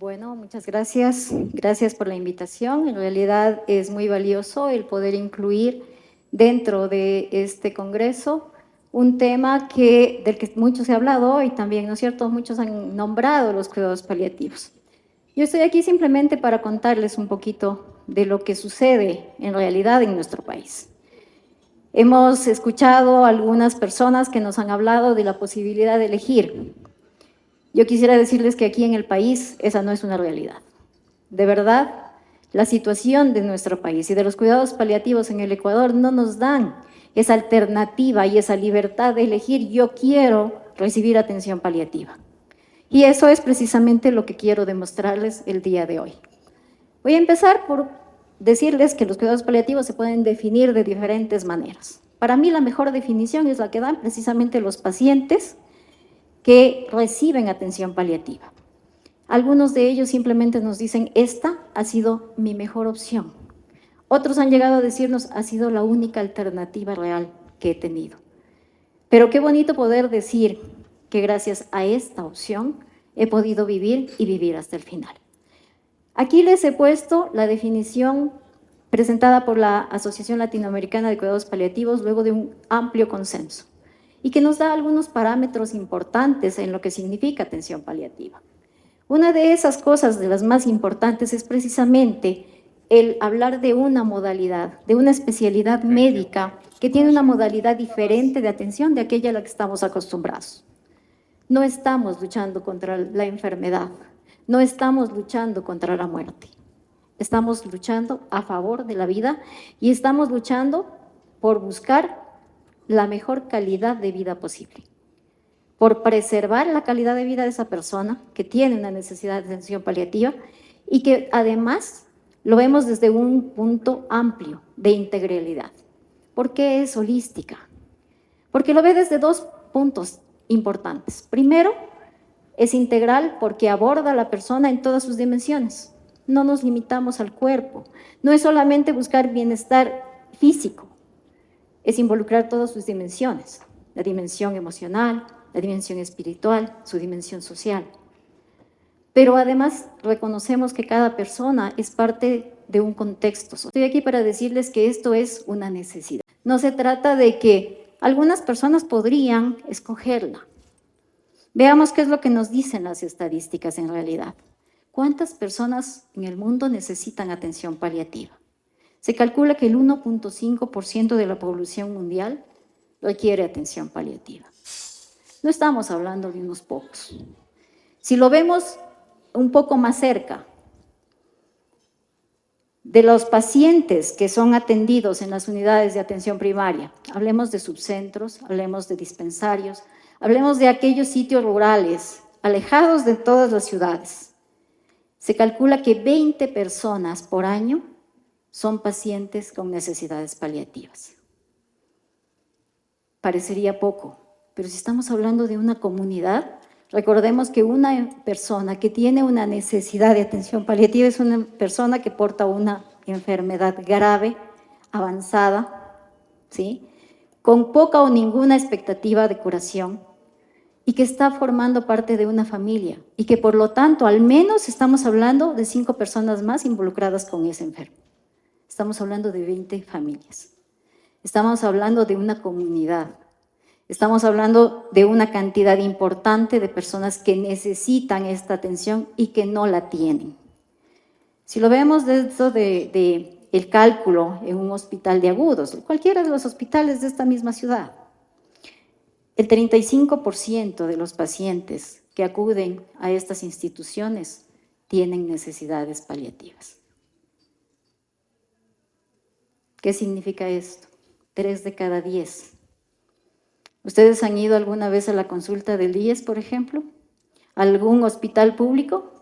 Bueno, muchas gracias. Gracias por la invitación. En realidad es muy valioso el poder incluir dentro de este congreso un tema del que mucho se ha hablado hoy también, ¿no es cierto? Muchos han nombrado los cuidados paliativos. Yo estoy aquí simplemente para contarles un poquito de lo que sucede en realidad en nuestro país. Hemos escuchado a algunas personas que nos han hablado de la posibilidad de elegir. Yo quisiera decirles que aquí en el país esa no es una realidad. De verdad, la situación de nuestro país y de los cuidados paliativos en el Ecuador no nos dan esa alternativa y esa libertad de elegir, yo quiero recibir atención paliativa. Y eso es precisamente lo que quiero demostrarles el día de hoy. Voy a empezar por decirles que los cuidados paliativos se pueden definir de diferentes maneras. Para mí la mejor definición es la que dan precisamente los pacientes que reciben atención paliativa. Algunos de ellos simplemente nos dicen, esta ha sido mi mejor opción. Otros han llegado a decirnos, ha sido la única alternativa real que he tenido. Pero qué bonito poder decir que gracias a esta opción he podido vivir y vivir hasta el final. Aquí les he puesto la definición presentada por la Asociación Latinoamericana de Cuidados Paliativos luego de un amplio consenso y que nos da algunos parámetros importantes en lo que significa atención paliativa. Una de esas cosas, de las más importantes, es precisamente el hablar de una modalidad, de una especialidad médica que tiene una modalidad diferente de atención de aquella a la que estamos acostumbrados. No estamos luchando contra la enfermedad, no estamos luchando contra la muerte. Estamos luchando a favor de la vida y estamos luchando por buscar la mejor calidad de vida posible, por preservar la calidad de vida de esa persona que tiene una necesidad de atención paliativa y que además lo vemos desde un punto amplio de integralidad. ¿Por qué es holística? Porque lo ve desde dos puntos importantes. Primero, es integral porque aborda a la persona en todas sus dimensiones. No nos limitamos al cuerpo. No es solamente buscar bienestar físico, es involucrar todas sus dimensiones, la dimensión emocional, la dimensión espiritual, su dimensión social. Pero además reconocemos que cada persona es parte de un contexto. Estoy aquí para decirles que esto es una necesidad. No se trata de que algunas personas podrían escogerla. Veamos qué es lo que nos dicen las estadísticas en realidad. ¿Cuántas personas en el mundo necesitan atención paliativa? Se calcula que el 1.5% de la población mundial requiere atención paliativa. No estamos hablando de unos pocos. Si lo vemos un poco más cerca, de los pacientes que son atendidos en las unidades de atención primaria, hablemos de subcentros, hablemos de dispensarios, hablemos de aquellos sitios rurales, alejados de todas las ciudades. Se calcula que 20 personas por año son pacientes con necesidades paliativas. Parecería poco, pero si estamos hablando de una comunidad, recordemos que una persona que tiene una necesidad de atención paliativa es una persona que porta una enfermedad grave, avanzada, ¿sí? Con poca o ninguna expectativa de curación y que está formando parte de una familia y que por lo tanto al menos estamos hablando de 5 personas más involucradas con ese enfermo. Estamos hablando de 20 familias. Estamos hablando de una comunidad. Estamos hablando de una cantidad importante de personas que necesitan esta atención y que no la tienen. Si lo vemos dentro de el cálculo en un hospital de agudos, cualquiera de los hospitales de esta misma ciudad, el 35% de los pacientes que acuden a estas instituciones tienen necesidades paliativas. ¿Qué significa esto? 3 de cada 10. ¿Ustedes han ido alguna vez a la consulta del IES, por ejemplo? ¿A algún hospital público?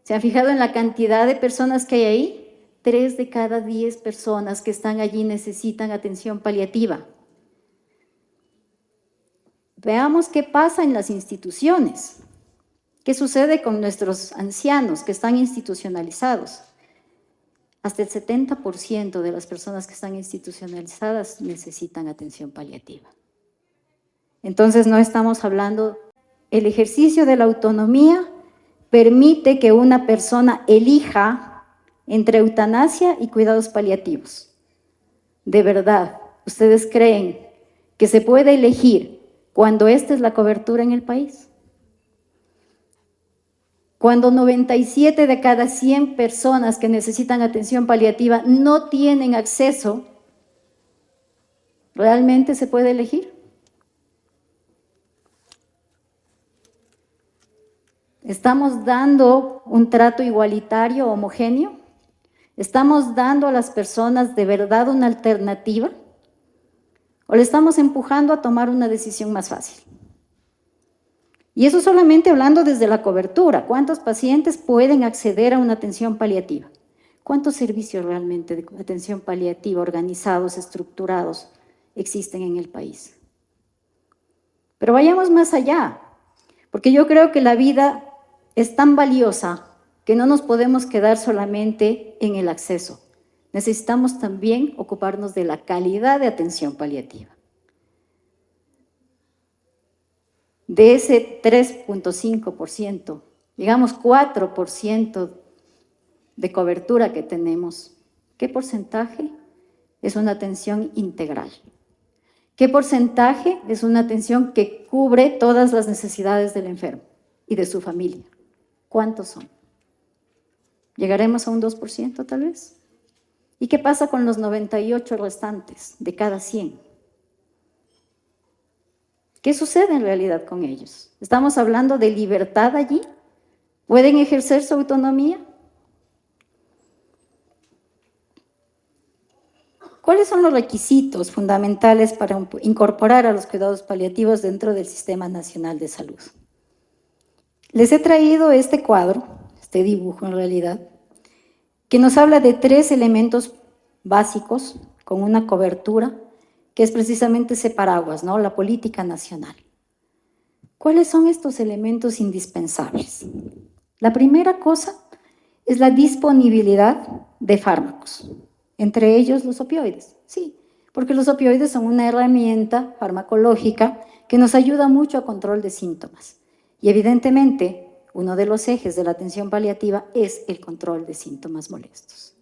¿Se han fijado en la cantidad de personas que hay ahí? 3 de cada 10 personas que están allí necesitan atención paliativa. Veamos qué pasa en las instituciones. ¿Qué sucede con nuestros ancianos que están institucionalizados? Hasta el 70% de las personas que están institucionalizadas necesitan atención paliativa. Entonces no estamos hablando del ejercicio de la autonomía permite que una persona elija entre eutanasia y cuidados paliativos. De verdad, ¿ustedes creen que se puede elegir cuando esta es la cobertura en el país? Cuando 97 de cada 100 personas que necesitan atención paliativa no tienen acceso, ¿realmente se puede elegir? ¿Estamos dando un trato igualitario, homogéneo? ¿Estamos dando a las personas de verdad una alternativa? ¿O le estamos empujando a tomar una decisión más fácil? Y eso solamente hablando desde la cobertura. ¿Cuántos pacientes pueden acceder a una atención paliativa? ¿Cuántos servicios realmente de atención paliativa organizados, estructurados, existen en el país? Pero vayamos más allá, porque yo creo que la vida es tan valiosa que no nos podemos quedar solamente en el acceso. Necesitamos también ocuparnos de la calidad de atención paliativa. De ese 3.5%, digamos 4% de cobertura que tenemos, ¿qué porcentaje es una atención integral? ¿Qué porcentaje es una atención que cubre todas las necesidades del enfermo y de su familia? ¿Cuántos son? ¿Llegaremos a un 2% tal vez? ¿Y qué pasa con los 98 restantes de cada 100? ¿Qué sucede en realidad con ellos? ¿Estamos hablando de libertad allí? ¿Pueden ejercer su autonomía? ¿Cuáles son los requisitos fundamentales para incorporar a los cuidados paliativos dentro del Sistema Nacional de Salud? Les he traído este cuadro, este dibujo en realidad, que nos habla de 3 elementos básicos con una cobertura que es precisamente ese paraguas, ¿no? La política nacional. ¿Cuáles son estos elementos indispensables? La primera cosa es la disponibilidad de fármacos, entre ellos los opioides, sí, porque los opioides son una herramienta farmacológica que nos ayuda mucho a control de síntomas. Y evidentemente, uno de los ejes de la atención paliativa es el control de síntomas molestos.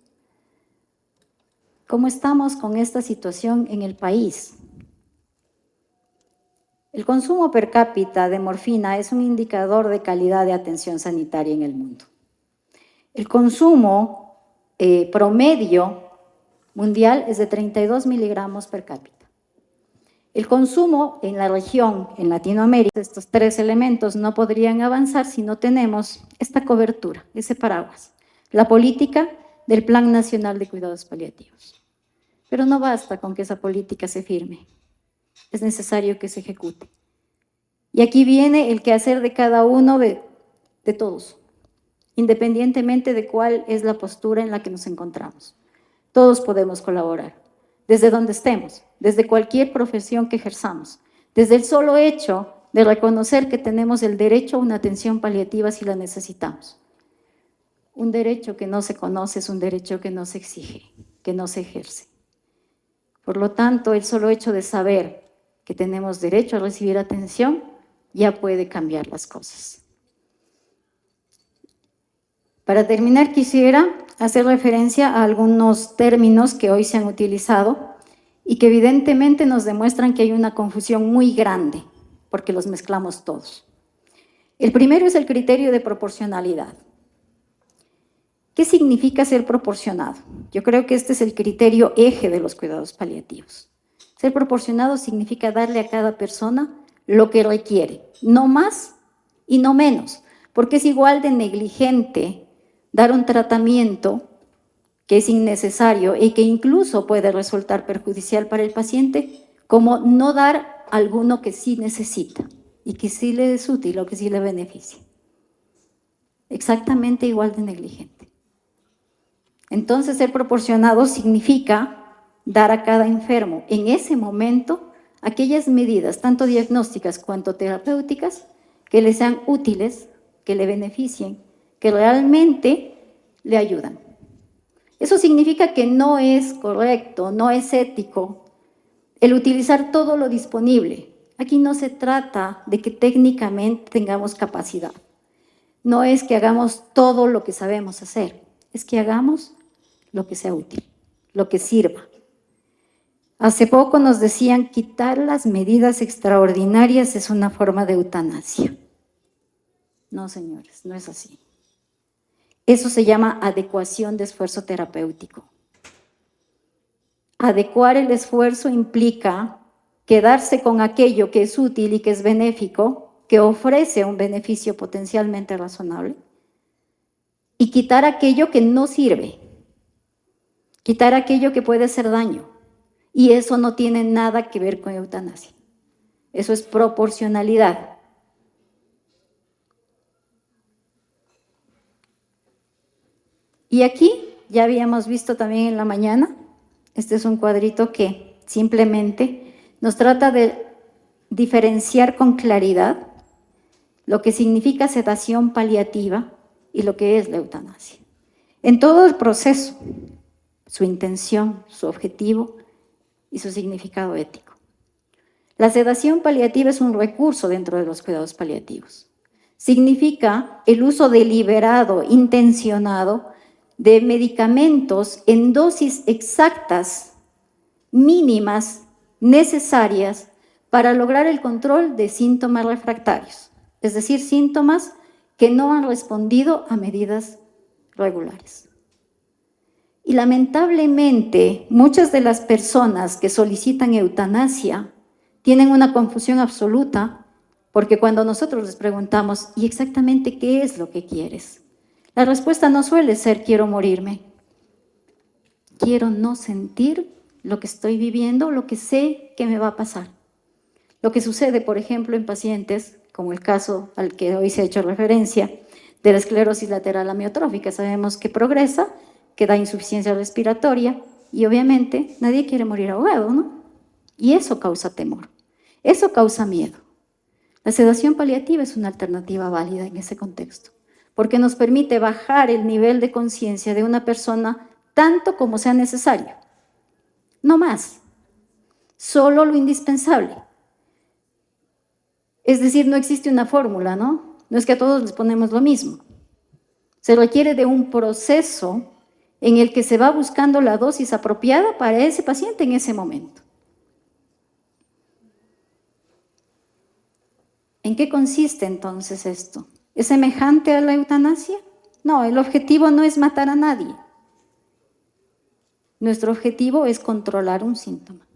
¿Cómo estamos con esta situación en el país? El consumo per cápita de morfina es un indicador de calidad de atención sanitaria en el mundo. El consumo promedio mundial es de 32 miligramos per cápita. El consumo en la región, en Latinoamérica, estos 3 elementos no podrían avanzar si no tenemos esta cobertura, ese paraguas, la política del Plan Nacional de Cuidados Paliativos. Pero no basta con que esa política se firme, es necesario que se ejecute. Y aquí viene el quehacer de cada uno de todos, independientemente de cuál es la postura en la que nos encontramos. Todos podemos colaborar, desde donde estemos, desde cualquier profesión que ejerzamos, desde el solo hecho de reconocer que tenemos el derecho a una atención paliativa si la necesitamos. Un derecho que no se conoce es un derecho que no se exige, que no se ejerce. Por lo tanto, el solo hecho de saber que tenemos derecho a recibir atención ya puede cambiar las cosas. Para terminar, quisiera hacer referencia a algunos términos que hoy se han utilizado y que evidentemente nos demuestran que hay una confusión muy grande, porque los mezclamos todos. El primero es el criterio de proporcionalidad. ¿Qué significa ser proporcionado? Yo creo que este es el criterio eje de los cuidados paliativos. Ser proporcionado significa darle a cada persona lo que requiere, no más y no menos, porque es igual de negligente dar un tratamiento que es innecesario y que incluso puede resultar perjudicial para el paciente, como no dar alguno que sí necesita y que sí le es útil o que sí le beneficia. Exactamente igual de negligente. Entonces, ser proporcionado significa dar a cada enfermo en ese momento aquellas medidas, tanto diagnósticas cuanto terapéuticas, que le sean útiles, que le beneficien, que realmente le ayudan. Eso significa que no es correcto, no es ético el utilizar todo lo disponible. Aquí no se trata de que técnicamente tengamos capacidad. no es que hagamos todo lo que sabemos hacer, es que hagamos lo que sea útil, lo que sirva. Hace poco nos decían, quitar las medidas extraordinarias es una forma de eutanasia. No, señores, no es así. Eso se llama adecuación de esfuerzo terapéutico. Adecuar el esfuerzo implica quedarse con aquello que es útil y que es benéfico, que ofrece un beneficio potencialmente razonable, y quitar aquello que no sirve, quitar aquello que puede hacer daño. Y eso no tiene nada que ver con eutanasia. Eso es proporcionalidad. Y aquí ya habíamos visto también en la mañana, este es un cuadrito que simplemente nos trata de diferenciar con claridad lo que significa sedación paliativa y lo que es la eutanasia. En todo el proceso, su intención, su objetivo y su significado ético. La sedación paliativa es un recurso dentro de los cuidados paliativos. Significa el uso deliberado, intencionado, de medicamentos en dosis exactas, mínimas, necesarias para lograr el control de síntomas refractarios, es decir, síntomas que no han respondido a medidas regulares. Y lamentablemente, muchas de las personas que solicitan eutanasia tienen una confusión absoluta, porque cuando nosotros les preguntamos, ¿y exactamente qué es lo que quieres? La respuesta no suele ser, quiero morirme. Quiero no sentir lo que estoy viviendo, lo que sé que me va a pasar. Lo que sucede, por ejemplo, en pacientes, como el caso al que hoy se ha hecho referencia, de la esclerosis lateral amiotrófica, sabemos que progresa, que da insuficiencia respiratoria, y obviamente nadie quiere morir ahogado, ¿no? Y eso causa temor, eso causa miedo. La sedación paliativa es una alternativa válida en ese contexto, porque nos permite bajar el nivel de conciencia de una persona tanto como sea necesario, no más, solo lo indispensable. Es decir, no existe una fórmula, ¿no? No es que a todos les ponemos lo mismo. Se requiere de un proceso en el que se va buscando la dosis apropiada para ese paciente en ese momento. ¿En qué consiste entonces esto? ¿Es semejante a la eutanasia? No, el objetivo no es matar a nadie. Nuestro objetivo es controlar un síntoma.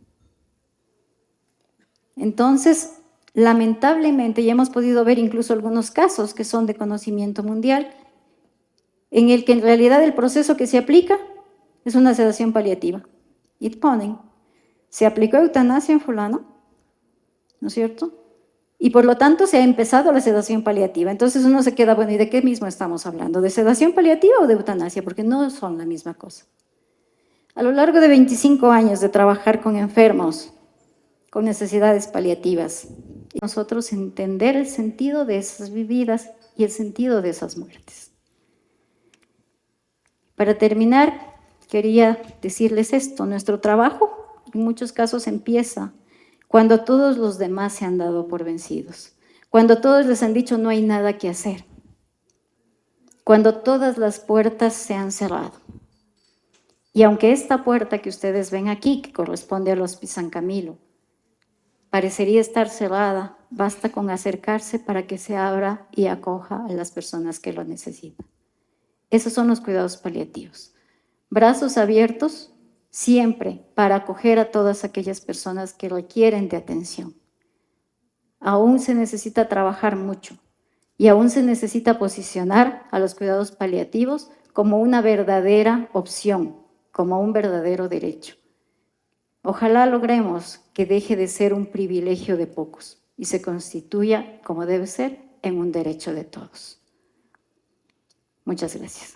Entonces, lamentablemente, ya hemos podido ver incluso algunos casos que son de conocimiento mundial, en el que en realidad el proceso que se aplica es una sedación paliativa. Y ponen, se aplicó eutanasia en fulano, ¿no es cierto? Y por lo tanto se ha empezado la sedación paliativa. Entonces uno se queda, bueno, ¿y de qué mismo estamos hablando? ¿De sedación paliativa o de eutanasia? Porque no son la misma cosa. A lo largo de 25 años de trabajar con enfermos con necesidades paliativas, nosotros entender el sentido de esas vividas y el sentido de esas muertes. Para terminar, quería decirles esto, nuestro trabajo en muchos casos empieza cuando todos los demás se han dado por vencidos, cuando todos les han dicho no hay nada que hacer, cuando todas las puertas se han cerrado. Y aunque esta puerta que ustedes ven aquí, que corresponde al Hospicio San Camilo, parecería estar cerrada, basta con acercarse para que se abra y acoja a las personas que lo necesitan. Esos son los cuidados paliativos. Brazos abiertos siempre para acoger a todas aquellas personas que requieren de atención. Aún se necesita trabajar mucho y aún se necesita posicionar a los cuidados paliativos como una verdadera opción, como un verdadero derecho. Ojalá logremos que deje de ser un privilegio de pocos y se constituya, como debe ser, en un derecho de todos. Muchas gracias.